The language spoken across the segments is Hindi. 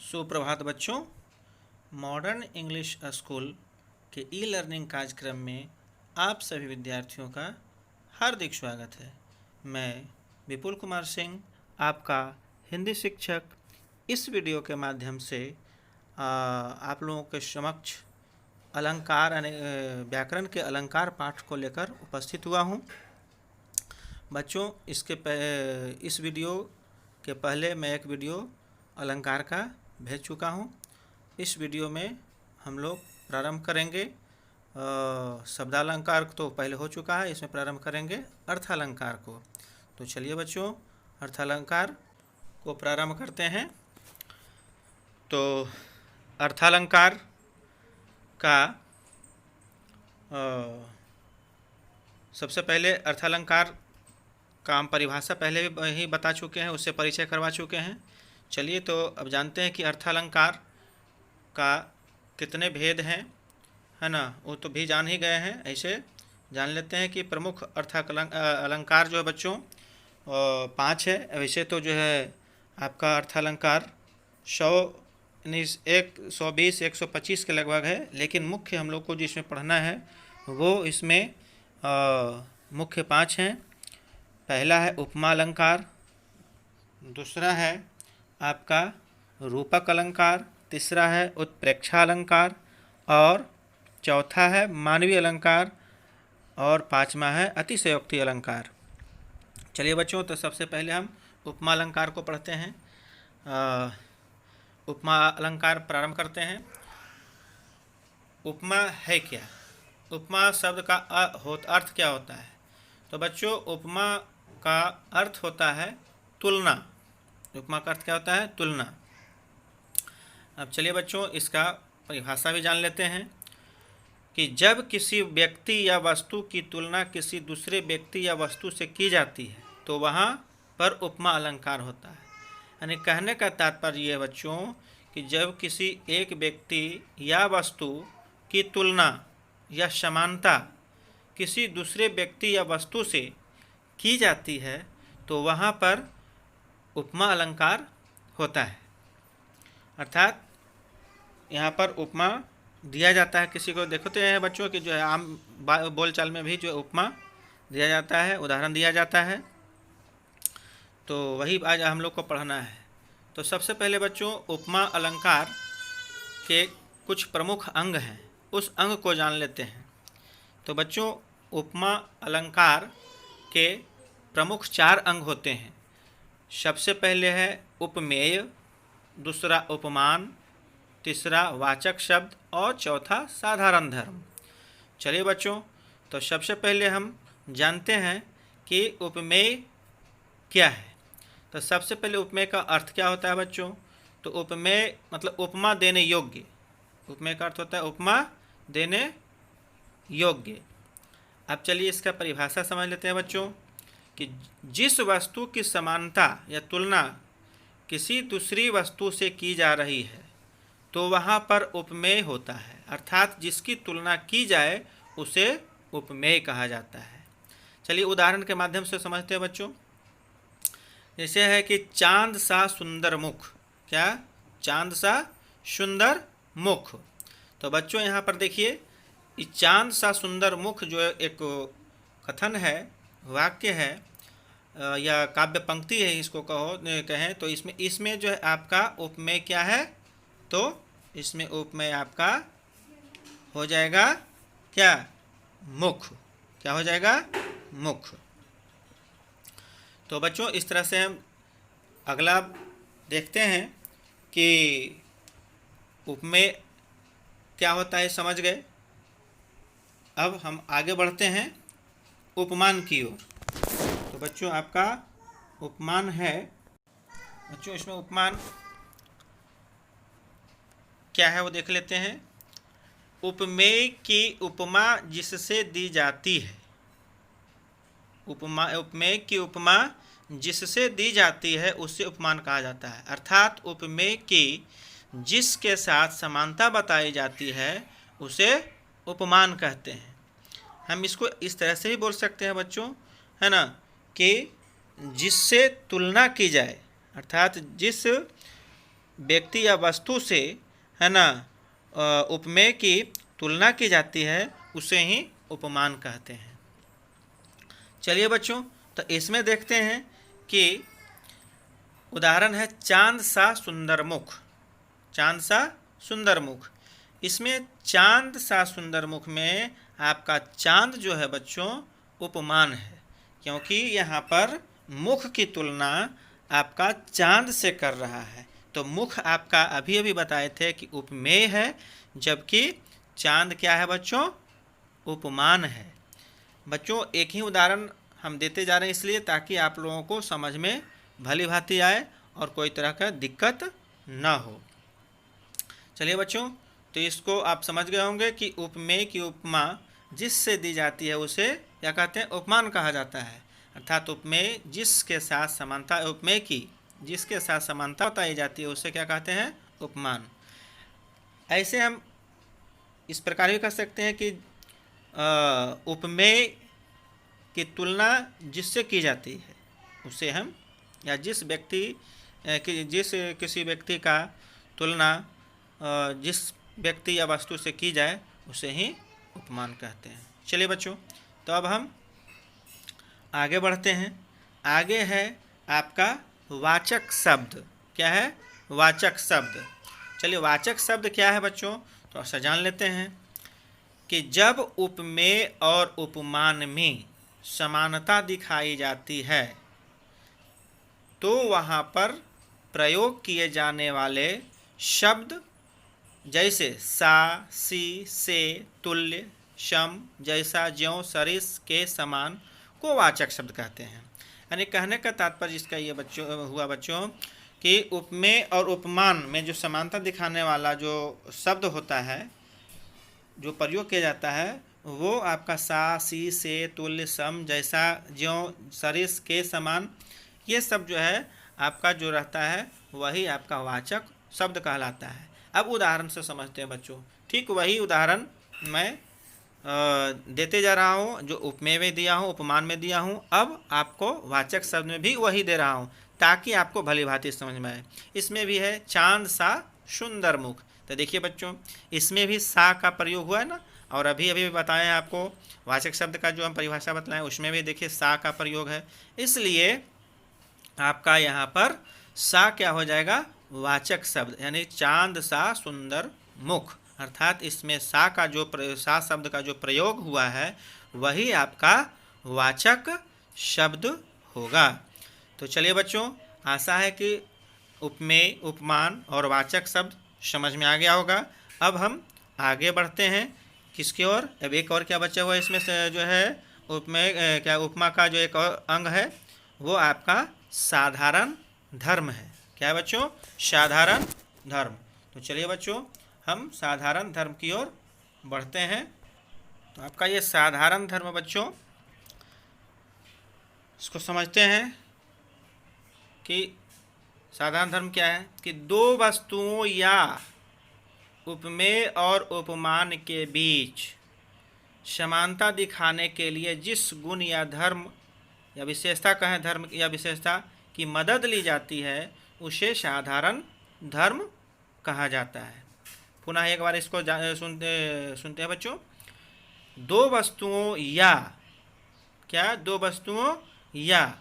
सुप्रभात बच्चों। मॉडर्न इंग्लिश स्कूल के ई लर्निंग कार्यक्रम में आप सभी विद्यार्थियों का हार्दिक स्वागत है। मैं विपुल कुमार सिंह, आपका हिंदी शिक्षक, इस वीडियो के माध्यम से आप लोगों के समक्ष अलंकार व्याकरण के अलंकार पाठ को लेकर उपस्थित हुआ हूँ। बच्चों, इस वीडियो के पहले मैं एक वीडियो अलंकार का भेज चुका हूँ। इस वीडियो में हम लोग प्रारंभ करेंगे शब्दालंकार तो पहले हो चुका है, इसमें प्रारंभ करेंगे अर्थालंकार को। तो चलिए बच्चों, अर्थालंकार को प्रारंभ करते हैं। तो अर्थालंकार का सबसे पहले अर्थालंकार का हम परिभाषा पहले ही बता चुके हैं, उससे परिचय करवा चुके हैं। चलिए तो अब जानते हैं कि अर्थालंकार का कितने भेद हैं, है ना, वो तो भी जान ही गए हैं। ऐसे जान लेते हैं कि प्रमुख अलंकार जो है बच्चों 5 है। वैसे तो जो है आपका अर्थालंकार 120 125 के लगभग है, लेकिन मुख्य हम लोग को जिसमें पढ़ना है वो इसमें मुख्य 5 हैं। पहला है उपमा अलंकार, दूसरा है आपका रूपक अलंकार, तीसरा है उत्प्रेक्षा अलंकार, और चौथा है मानवीय अलंकार, और पांचवा है अतिशयोक्ति अलंकार। चलिए बच्चों, तो सबसे पहले हम उपमा अलंकार को पढ़ते हैं। उपमा अलंकार प्रारंभ करते हैं। उपमा है क्या? उपमा शब्द का अर्थ क्या होता है? तो बच्चों, उपमा का अर्थ होता है तुलना। उपमा का अर्थ क्या होता है? तुलना। अब चलिए बच्चों, इसका परिभाषा भी जान लेते हैं कि जब किसी व्यक्ति या वस्तु की तुलना किसी दूसरे व्यक्ति या वस्तु से की जाती है तो वहाँ पर उपमा अलंकार होता है। यानी कहने का तात्पर्य ये बच्चों कि जब किसी एक व्यक्ति या वस्तु की तुलना या समानता किसी दूसरे व्यक्ति या वस्तु से की जाती है तो वहाँ पर उपमा अलंकार होता है। अर्थात यहाँ पर उपमा दिया जाता है किसी को। देखते हैं बच्चों कि जो है आम बोलचाल में भी जो उपमा दिया जाता है, उदाहरण दिया जाता है, तो वही आज हम लोग को पढ़ना है। तो सबसे पहले बच्चों, उपमा अलंकार के कुछ प्रमुख अंग हैं, उस अंग को जान लेते हैं। तो बच्चों, उपमा अलंकार के प्रमुख 4 अंग होते हैं। सबसे पहले है उपमेय, दूसरा उपमान, तीसरा वाचक शब्द, और चौथा साधारण धर्म। चलिए बच्चों, तो सबसे पहले हम जानते हैं कि उपमेय क्या है। तो सबसे पहले उपमेय का अर्थ क्या होता है बच्चों? तो उपमेय मतलब उपमा देने योग्य। उपमेय का अर्थ होता है उपमा देने योग्य। अब चलिए इसका परिभाषा समझ लेते हैं बच्चों कि जिस वस्तु की समानता या तुलना किसी दूसरी वस्तु से की जा रही है तो वहाँ पर उपमेय होता है। अर्थात जिसकी तुलना की जाए उसे उपमेय कहा जाता है। चलिए उदाहरण के माध्यम से समझते हैं बच्चों। जैसे है कि चांद सा सुंदर मुख। क्या? चांद सा सुंदर मुख। तो बच्चों यहाँ पर देखिए, चांद सा सुंदर मुख जो एक कथन है, वाक्य है या काव्य पंक्ति है, इसको कहें तो इसमें जो है आपका उपमेय क्या है? तो इसमें उपमेय आपका हो जाएगा क्या? मुख। क्या हो जाएगा? मुख। तो बच्चों, इस तरह से हम अगला देखते हैं कि उपमेय क्या होता है, समझ गए। अब हम आगे बढ़ते हैं उपमान की ओर। तो बच्चों, आपका उपमान है। बच्चों, इसमें उपमान क्या है वो देख लेते हैं। उपमेय की उपमा जिससे दी जाती है। उपमेय की उपमा जिससे दी जाती है उसे उपमान कहा जाता है। अर्थात उपमेय की जिसके साथ समानता बताई जाती है उसे उपमान कहते हैं। हम इसको इस तरह से ही बोल सकते हैं बच्चों, है ना, कि जिससे तुलना की जाए, अर्थात जिस व्यक्ति या वस्तु से, है ना, उपमेय की तुलना की जाती है उसे ही उपमान कहते हैं। चलिए बच्चों, तो इसमें देखते हैं कि उदाहरण है चांद सा सुंदर मुख। चांद सा सुंदर मुख, इसमें चांद सा सुंदर मुख में आपका चांद जो है बच्चों उपमान है, क्योंकि यहाँ पर मुख की तुलना आपका चांद से कर रहा है। तो मुख आपका अभी अभी बताए थे कि उपमेय है, जबकि चांद क्या है बच्चों, उपमान है। बच्चों एक ही उदाहरण हम देते जा रहे हैं इसलिए ताकि आप लोगों को समझ में भली भांति आए और कोई तरह का दिक्कत ना हो। चलिए बच्चों, तो इसको आप समझ गए होंगे कि उपमेय की उपमा जिससे दी जाती है उसे क्या कहते हैं, उपमान कहा जाता है। अर्थात उपमेय जिसके साथ समानता, उपमेय की जिसके साथ समानता बताई जाती है उसे क्या कहते हैं, उपमान। ऐसे हम इस प्रकार भी कह सकते हैं कि उपमेय की तुलना जिससे की जाती है उसे हम, या जिस किसी व्यक्ति का तुलना जिस व्यक्ति या वस्तु से की जाए उसे ही उपमान कहते हैं। चलिए बच्चों, तो अब हम आगे बढ़ते हैं। आगे है आपका वाचक शब्द। क्या है, वाचक शब्द। चलिए वाचक शब्द क्या है बच्चों, तो ऐसा जान लेते हैं कि जब उपमेय और उपमान में समानता दिखाई जाती है तो वहाँ पर प्रयोग किए जाने वाले शब्द जैसे सा, सी, से, तुल्य, सम, जैसा, ज्यों, सरिस के समान को वाचक शब्द कहते हैं। यानी कहने का तात्पर्य इसका ये हुआ बच्चों कि उपमेय और उपमान में जो समानता दिखाने वाला जो शब्द होता है, जो प्रयोग किया जाता है, वो आपका सा, सी, से, तुल्य, सम, जैसा, ज्यों, सरिस के समान, ये सब जो है आपका जो रहता है वही आपका वाचक शब्द कहलाता है। अब उदाहरण से समझते हैं बच्चों। ठीक वही उदाहरण मैं देते जा रहा हूँ जो उपमेय में दिया हूँ, उपमान में दिया हूँ। अब आपको वाचक शब्द में भी वही दे रहा हूँ ताकि आपको भली भांति समझ में आए। इसमें भी है चांद सा सुंदर मुख। तो देखिए बच्चों, इसमें भी सा का प्रयोग हुआ है ना, और अभी अभी बताया है आपको वाचक शब्द का जो हम परिभाषा बताएं उसमें भी देखिए सा का प्रयोग है। इसलिए आपका यहाँ पर सा क्या हो जाएगा, वाचक शब्द, यानी चांद सा सुंदर मुख। अर्थात इसमें सा शब्द का जो प्रयोग हुआ है वही आपका वाचक शब्द होगा। तो चलिए बच्चों, आशा है कि उपमेय, उपमान और वाचक शब्द समझ में आ गया होगा। अब हम आगे बढ़ते हैं किसकी ओर। अब एक और क्या बचा हुआ इसमें से जो है उपमेय क्या उपमा का जो एक और अंग है वो आपका साधारण धर्म है। क्या है बच्चों, साधारण धर्म। तो चलिए बच्चों, हम साधारण धर्म की ओर बढ़ते हैं। तो आपका ये साधारण धर्म बच्चों, इसको समझते हैं कि साधारण धर्म क्या है कि दो वस्तुओं या उपमेय और उपमान के बीच समानता दिखाने के लिए जिस गुण या धर्म या विशेषता कहें, धर्म या विशेषता की मदद ली जाती है उसे साधारण धर्म कहा जाता है। पुनः एक बार इसको सुनते हैं बच्चों। दो वस्तुओं या, क्या, दो वस्तुओं या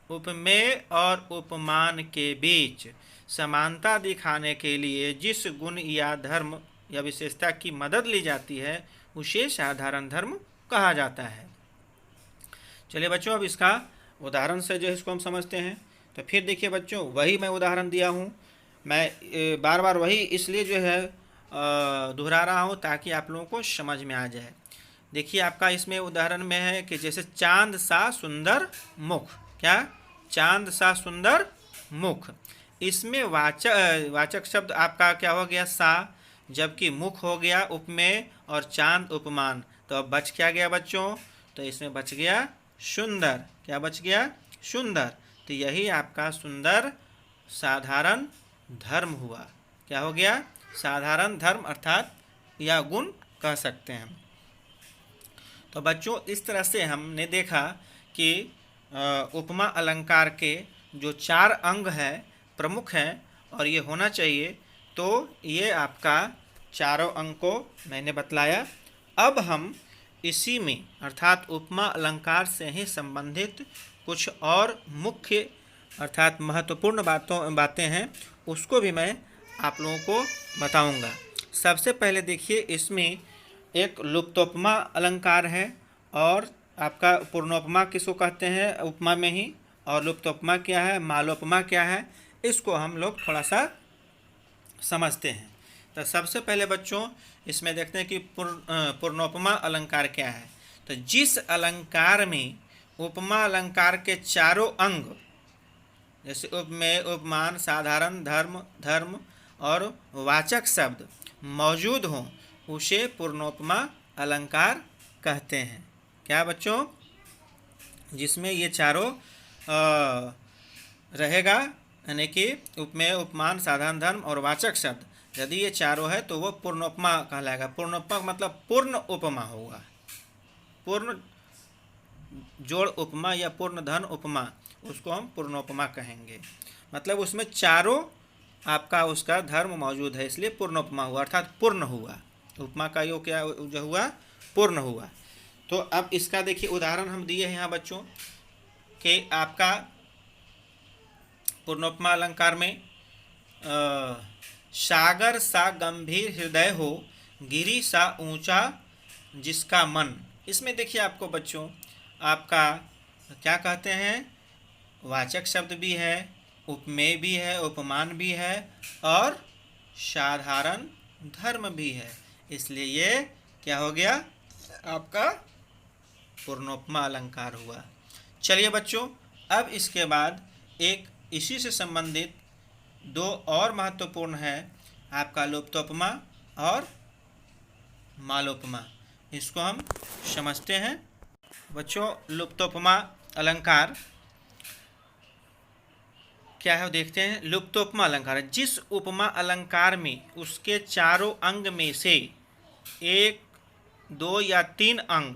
उपमेय और उपमान के बीच समानता दिखाने के लिए जिस गुण या धर्म या विशेषता की मदद ली जाती है उसे साधारण धर्म कहा जाता है। चलिए बच्चों, अब इसका उदाहरण से जो है इसको हम समझते हैं। तो फिर देखिए बच्चों, वही मैं उदाहरण दिया हूँ, मैं बार बार वही इसलिए जो है दोहरा रहा हूँ ताकि आप लोगों को समझ में आ जाए। देखिए आपका इसमें उदाहरण में है कि जैसे चांद सा सुंदर मुख। क्या, चांद सा सुंदर मुख। इसमें वाचक शब्द आपका क्या हो गया, सा, जबकि मुख हो गया उपमेय और चांद उपमान। तो अब बच क्या गया बच्चों, तो इसमें बच गया सुंदर। क्या बच गया, सुंदर। तो यही आपका सुंदर साधारण धर्म हुआ। क्या हो गया, साधारण धर्म, अर्थात या गुण कह सकते हैं। तो बच्चों इस तरह से हमने देखा कि उपमा अलंकार के जो चार अंग हैं, प्रमुख हैं, और ये होना चाहिए। तो ये आपका चारों अंक को मैंने बतलाया। अब हम इसी में अर्थात उपमा अलंकार से ही संबंधित कुछ और मुख्य अर्थात महत्वपूर्ण बातें हैं, उसको भी मैं आप लोगों को बताऊंगा। सबसे पहले देखिए, इसमें एक लुप्तोपमा अलंकार है और आपका पूर्णोपमा किसको कहते हैं उपमा में ही, और लुप्तोपमा क्या है, मालोपमा क्या है, इसको हम लोग थोड़ा सा समझते हैं। तो सबसे पहले बच्चों इसमें देखते हैं कि पूर्णोपमा अलंकार क्या है। तो जिस अलंकार में उपमा अलंकार के चारों अंग जैसे उपमेय, उपमान, साधारण, धर्म, धर्म और वाचक शब्द मौजूद हों उसे पूर्णोपमा अलंकार कहते हैं। क्या बच्चों? जिसमें ये चारों रहेगा, यानी कि उपमेय, उपमान, साधारण, धर्म और वाचक शब्द यदि ये चारों है तो वो पूर्णोपमा कहलाएगा। पूर्णोपमा मतलब पूर्ण उपमा होगा, पूर्ण जोड़ उपमा या पूर्ण धन उपमा, उसको हम पूर्णोपमा कहेंगे। मतलब उसमें चारों आपका उसका धर्म मौजूद है, इसलिए पूर्णोपमा हुआ, अर्थात पूर्ण हुआ। उपमा का योग क्या जो हुआ, पूर्ण हुआ। तो अब इसका देखिए उदाहरण हम दिए हैं यहाँ बच्चों कि आपका पूर्णोपमा अलंकार में सागर सा गंभीर हृदय हो, गिरी सा ऊंचा जिसका मन। इसमें देखिए आपको बच्चों आपका क्या कहते हैं, वाचक शब्द भी है, उपमेय भी है, उपमान भी है और साधारण धर्म भी है, इसलिए ये क्या हो गया आपका पूर्णोपमा अलंकार हुआ। चलिए बच्चों, अब इसके बाद एक इसी से संबंधित दो और महत्वपूर्ण है आपका लुप्तोपमा और मालोपमा, इसको हम समझते हैं। बच्चों लुप्तोपमा अलंकार क्या है देखते हैं। लुप्तोपमा अलंकार है जिस उपमा अलंकार में उसके चारों अंग में से एक, दो या तीन अंग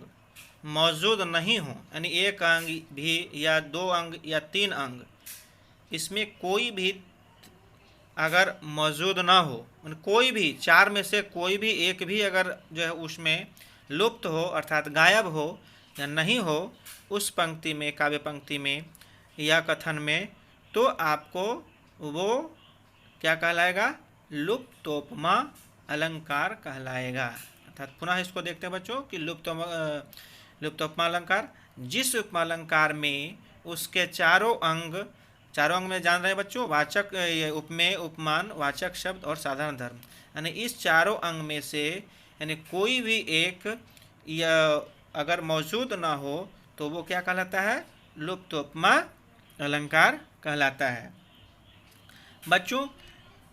मौजूद नहीं हो, यानी एक अंग भी या दो अंग या तीन अंग, इसमें कोई भी अगर मौजूद ना हो, कोई भी चार में से कोई भी एक भी अगर जो है उसमें लुप्त हो अर्थात गायब हो या नहीं हो उस पंक्ति में, काव्य पंक्ति में या कथन में, तो आपको वो क्या कहलाएगा, लुप्तोपमा अलंकार कहलाएगा। अर्थात पुनः इसको देखते हैं बच्चों कि लुप्तोपमा अलंकार जिस उपमा अलंकार में उसके चारों अंग में जान रहे हैं बच्चों, वाचक, उपमेय, उपमान, वाचक शब्द और साधारण धर्म, यानी इस चारों अंग में से यानी कोई भी एक या अगर मौजूद ना हो तो वो क्या कहलाता है, लुप्तोपमा अलंकार कहलाता है। बच्चों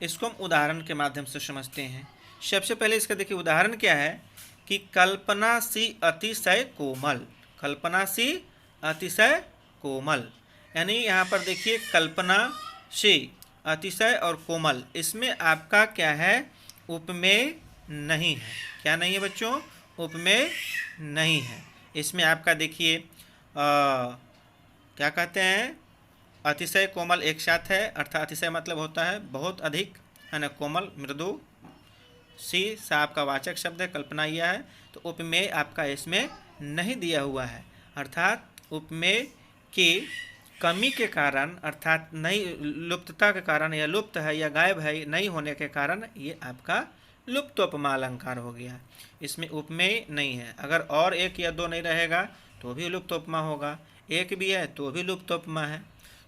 इसको हम उदाहरण के माध्यम से समझते हैं। सबसे पहले इसका देखिए उदाहरण क्या है कि कल्पना सी अतिशय कोमल। कल्पना सी अतिशय कोमल, यानी यहाँ पर देखिए कल्पना सी अतिशय और कोमल, इसमें आपका क्या है, उपमेय नहीं है। क्या नहीं है बच्चों, उपमेय नहीं है। इसमें आपका देखिए क्या कहते हैं, अतिशय कोमल एक साथ है, अर्थात अतिशय मतलब होता है बहुत अधिक, है ना, कोमल मृदु, सी सा आपका वाचक शब्द है, कल्पना यह है, तो उपमेय आपका इसमें नहीं दिया हुआ है। अर्थात उपमेय की कमी के कारण अर्थात नहीं लुप्तता के कारण या लुप्त है या गायब है नहीं होने के कारण ये आपका लुप्तोपमा अलंकार हो गया। इसमें उपमेय नहीं है। अगर और एक या दो नहीं रहेगा तो भी लुप्तोपमा होगा, एक भी है तो भी लुप्तोपमा है।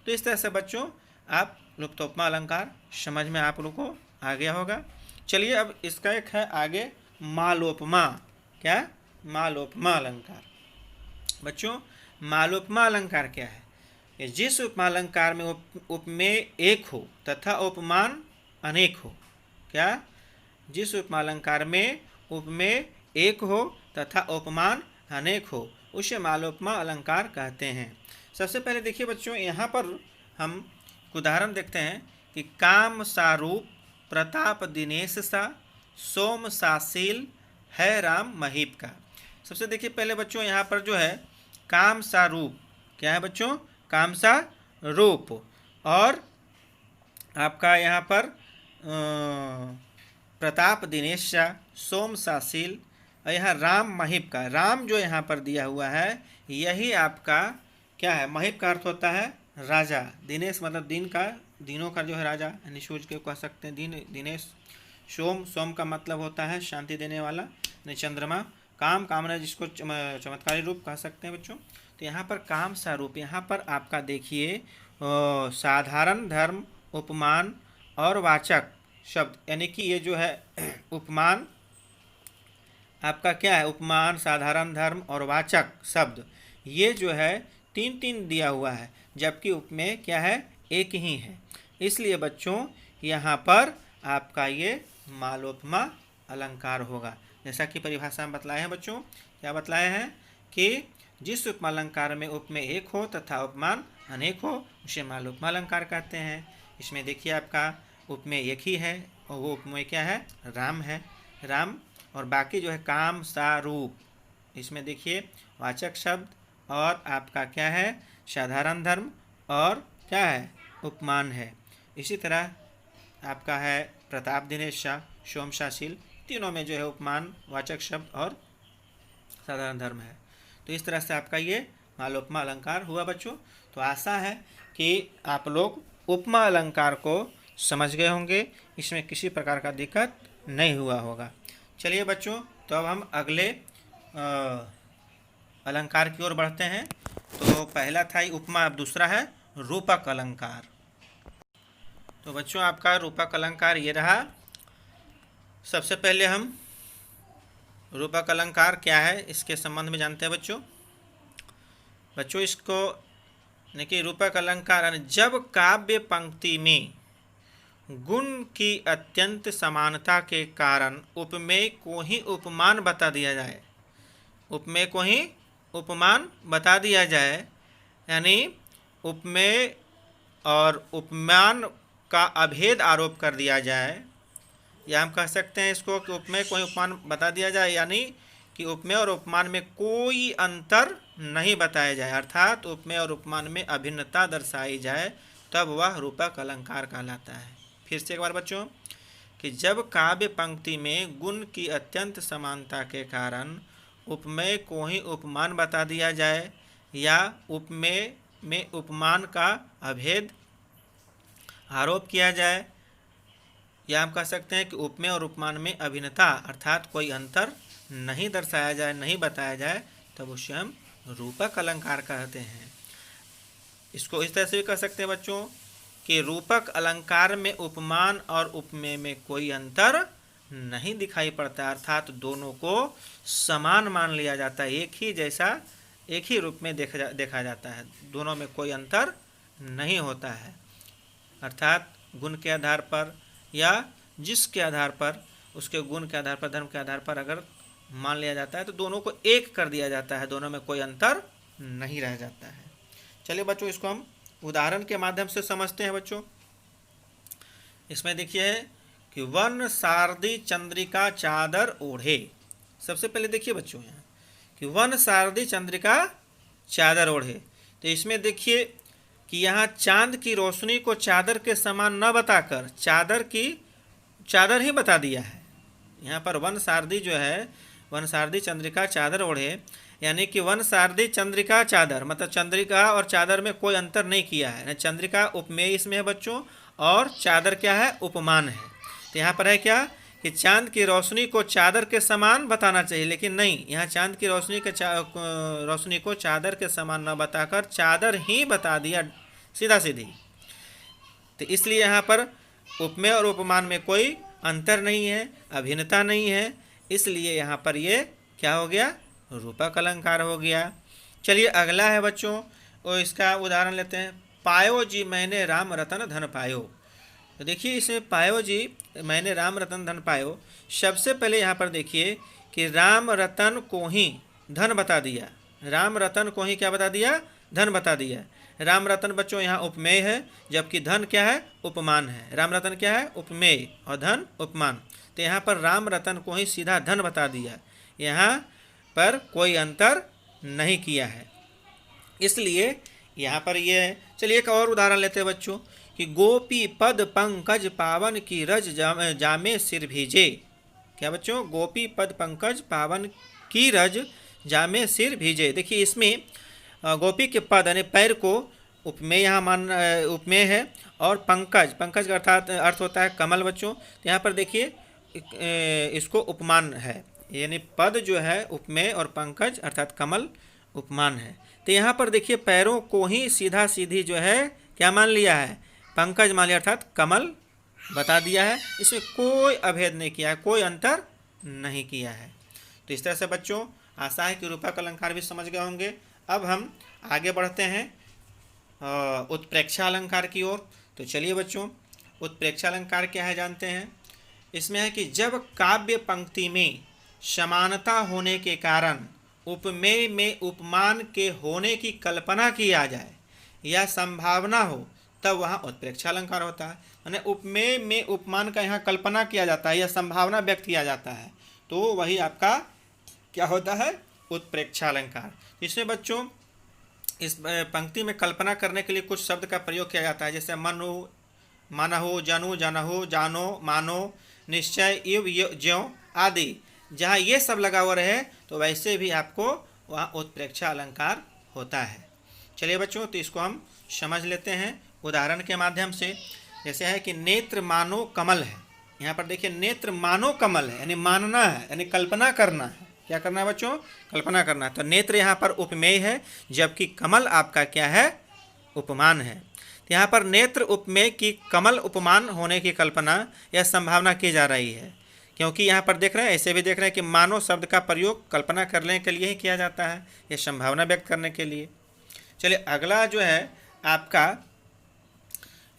तो इस तरह से बच्चों आप लुप्तोपमा अलंकार समझ में आप लोग को आ गया होगा। चलिए अब इसका एक है आगे मालोपमा। क्या, मालोपमा अलंकार। बच्चों मालोपमा अलंकार क्या है, कि जिस उपमा अलंकार में उपमेय एक हो तथा उपमान अनेक हो। क्या, जिस उपमा अलंकार में उपमेय एक हो तथा उपमान अनेक हो उसे मालोपमा अलंकार कहते हैं। सबसे पहले देखिए बच्चों यहाँ पर हम उदाहरण देखते हैं कि काम सारूप प्रताप दिनेश सा, सोम साशील है राम महीप का। सबसे देखिए पहले बच्चों यहाँ पर जो है काम सा रूप, क्या है बच्चों, काम सा रूप, और आपका यहाँ पर प्रताप दिनेश शाह, सोम शासील, और यहाँ राम महिप का, राम जो यहाँ पर दिया हुआ है यही आपका क्या है, महिप का अर्थ होता है राजा, दिनेश मतलब दिन का, दिनों का जो है राजा, यानी सूर्य के कह सकते हैं दिन, दिनेश। सोम, सोम का मतलब होता है शांति देने वाला, यानी चंद्रमा। काम, कामना जिसको चमत्कारी रूप कह सकते हैं बच्चों। तो यहाँ पर काम सा रूप, यहाँ पर आपका देखिए साधारण धर्म, उपमान और वाचक शब्द, यानी कि ये जो है उपमान आपका क्या है, उपमान, साधारण धर्म और वाचक शब्द, ये जो है तीन तीन दिया हुआ है, जबकि उपमेय क्या है, एक ही है। इसलिए बच्चों यहाँ पर आपका ये मालोपमा अलंकार होगा। जैसा कि परिभाषा में बतलाए हैं बच्चों, क्या बतलाए हैं कि जिस उपमा अलंकार में उपमेय एक हो तथा उपमान अनेक हो उसे मालोपमा अलंकार कहते हैं। इसमें देखिए आपका उपमेय एक ही है और वो उपमेय क्या है, राम है, राम। और बाकी जो है काम, सा, रूप, इसमें देखिए वाचक शब्द और आपका क्या है, साधारण धर्म और क्या है, उपमान है। इसी तरह आपका है प्रताप दिनेश शाह, सोम शासील, तीनों में जो है उपमान, वाचक शब्द और साधारण धर्म है। तो इस तरह से आपका ये मालोपमा अलंकार हुआ बच्चों। तो आशा है कि आप लोग उपमा अलंकार को समझ गए होंगे, इसमें किसी प्रकार का दिक्कत नहीं हुआ होगा। चलिए बच्चों, तो अब हम अगले अलंकार की ओर बढ़ते हैं। तो पहला था उपमा, अब दूसरा है रूपक अलंकार। तो बच्चों आपका रूपक अलंकार ये रहा। सबसे पहले हम रूपक अलंकार क्या है इसके संबंध में जानते हैं बच्चों। बच्चों इसको देखिए, रूपक अलंकार जब काव्य पंक्ति में गुण की अत्यंत समानता के कारण उपमेय को ही उपमान बता दिया जाए, उपमेय को ही उपमान बता दिया जाए, यानी उपमेय और उपमान का अभेद आरोप कर दिया जाए, या हम कह सकते हैं इसको कि उपमेय को ही उपमान बता दिया जाए, यानी कि उपमेय और उपमान में कोई अंतर नहीं बताया जाए, अर्थात उपमेय और उपमान में अभिन्नता दर्शाई जाए, तब वह रूपक अलंकार कहलाता है। फिर से एक बार बच्चों, कि जब काव्य पंक्ति में गुण की अत्यंत समानता के कारण उपमेय को ही उपमान बता दिया जाए, या उपमेय में उपमान का अभेद आरोप किया जाए, या हम कह सकते हैं कि उपमेय और उपमान में अभिन्नता अर्थात कोई अंतर नहीं दर्शाया जाए, नहीं बताया जाए, तब उसे हम रूपक अलंकार कहते हैं। इसको इस तरह से भी कह सकते हैं बच्चों कि रूपक अलंकार में उपमान और उपमेय में कोई अंतर नहीं दिखाई पड़ता, अर्थात दोनों को समान मान लिया जाता है, एक ही जैसा, एक ही रूप में देखा जाता है, दोनों में कोई अंतर नहीं होता है। अर्थात गुण के आधार पर या जिसके आधार पर, उसके गुण के आधार पर, धर्म के आधार पर अगर मान लिया जाता है तो दोनों को एक कर दिया जाता है, दोनों में कोई अंतर नहीं रह जाता है। चलिए बच्चों, इसको हम उदाहरण के माध्यम से समझते हैं बच्चों। इसमें देखिए कि वन सारदी चंद्रिका चादर ओढ़े। सबसे पहले देखिए बच्चों यहाँ कि वन सारदी चंद्रिका चादर ओढ़े, तो इसमें देखिए कि यहाँ चांद की रोशनी को चादर के समान न बताकर चादर ही बता दिया है। यहाँ पर वन सारदी जो है, वन सारदी चंद्रिका चादर ओढ़े, यानी कि वन सारदी चंद्रिका चादर, मतलब चंद्रिका और चादर में कोई अंतर नहीं किया है। चंद्रिका उपमेय इसमें है बच्चों, और चादर क्या है, उपमान है। तो यहाँ पर है क्या कि चांद की रोशनी को चादर के समान बताना चाहिए, लेकिन नहीं, यहाँ चांद की रोशनी को चादर के समान न बताकर चादर ही बता दिया सीधा सीधी। तो इसलिए यहाँ पर उपमेय और उपमान में कोई अंतर नहीं है, अभिन्नता नहीं है, इसलिए यहाँ पर ये क्या हो गया, रूपक अलंकार हो गया। चलिए अगला है बच्चों, और इसका उदाहरण लेते हैं। पायो जी मैंने राम रतन धन पायो। तो देखिए इसमें पायो जी मैंने राम रतन धन पायो, सबसे पहले यहाँ पर देखिए कि राम रतन को ही धन बता दिया, राम रतन को ही क्या बता दिया, धन बता दिया। राम रतन बच्चों यहाँ उपमेय है, जबकि धन क्या है, उपमान है। राम रतन क्या है, उपमेय, और धन उपमान। तो यहाँ पर राम रतन को ही सीधा धन बता दिया, यहाँ पर कोई अंतर नहीं किया है। इसलिए यहाँ पर ये है। चलिए एक और उदाहरण लेते हैं बच्चों कि गोपी पद पंकज पावन की रज जामे सिर भीजे। क्या बच्चों? गोपी पद पंकज पावन की रज जामे सिर भीजे। देखिए इसमें गोपी के पद यानी पैर को उपमेय यहाँ उपमेय है, और पंकज, पंकज का अर्थात अर्थ होता है कमल बच्चों। तो यहाँ पर देखिए इसको उपमान है, यानी पद जो है उपमेय और पंकज अर्थात कमल उपमान है। तो यहाँ पर देखिए पैरों को ही सीधा सीधी जो है क्या मान लिया है? पंकज मान लिया अर्थात कमल बता दिया है। इसमें कोई अभेद नहीं किया है, कोई अंतर नहीं किया है। तो इस तरह से बच्चों आशा है कि रूपक अलंकार भी समझ गए होंगे। अब हम आगे बढ़ते हैं उत्प्रेक्षा अलंकार की ओर। तो चलिए बच्चों, उत्प्रेक्षा अलंकार क्या है जानते हैं। इसमें है कि जब काव्य पंक्ति में समानता होने के कारण उपमेय में उपमान के होने की कल्पना की आ जाए या संभावना हो, तब वहाँ उत्प्रेक्षा अलंकार होता है। यानी उपमेय में उपमान का यहाँ कल्पना किया जाता है या संभावना व्यक्त किया जाता है, तो वही आपका क्या होता है? उत्प्रेक्षा अलंकार। इसमें बच्चों इस पंक्ति में कल्पना करने के लिए कुछ शब्द का प्रयोग किया जाता है, जैसे मनु, मनहु, जनु, जनहु, जानो, मानो, निश्चय, इव, ज्यों आदि। जहाँ ये सब लगा हुआ रहे तो वैसे भी आपको वहाँ उत्प्रेक्षा अलंकार होता है। चलिए बच्चों, तो इसको हम समझ लेते हैं उदाहरण के माध्यम से। जैसे है कि नेत्र मानो कमल है। यहाँ पर देखिए नेत्र मानो कमल है, यानी मानना है, यानी कल्पना करना है। क्या करना है बच्चों? कल्पना करना है। तो नेत्र यहाँ पर उपमेय है, जबकि कमल आपका क्या है? उपमान है। तो यहाँ पर नेत्र उपमेय की कमल उपमान होने की कल्पना या संभावना की जा रही है, क्योंकि यहाँ पर देख रहे हैं, ऐसे भी देख रहे हैं कि मानो शब्द का प्रयोग कल्पना करने के लिए ही किया जाता है, यह संभावना व्यक्त करने के लिए। चलिए अगला जो है आपका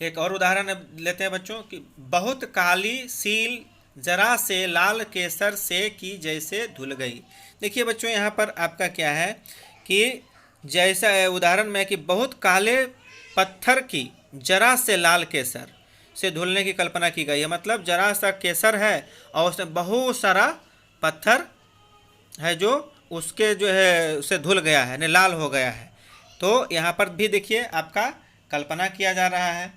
एक और उदाहरण लेते हैं बच्चों कि बहुत काली सील जरा से लाल केसर से की जैसे धुल गई। देखिए बच्चों यहाँ पर आपका क्या है कि जैसा उदाहरण में कि बहुत काले पत्थर की जरा से लाल केसर से धुलने की कल्पना की गई है। मतलब जरा सा केसर है और उसमें बहुत सारा पत्थर है जो उसके जो है उसे धुल गया है, यानी लाल हो गया है। तो यहाँ पर भी देखिए आपका कल्पना किया जा रहा है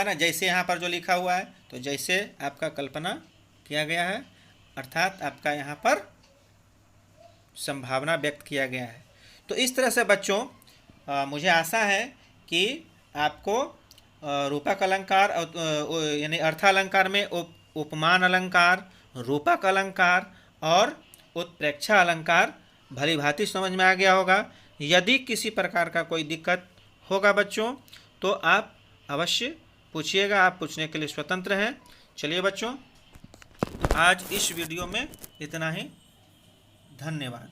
ना, जैसे यहाँ पर जो लिखा हुआ है, तो जैसे आपका कल्पना किया गया है, अर्थात आपका यहाँ पर संभावना व्यक्त किया गया है। तो इस तरह से बच्चों मुझे आशा है कि आपको रूपक अलंकार यानी अर्थालंकार में उपमान अलंकार, रूपक अलंकार और उत्प्रेक्षा अलंकार भली भांति समझ में आ गया होगा। यदि किसी प्रकार का कोई दिक्कत होगा बच्चों तो आप अवश्य पूछिएगा, आप पूछने के लिए स्वतंत्र हैं। चलिए बच्चों, आज इस वीडियो में इतना ही। धन्यवाद।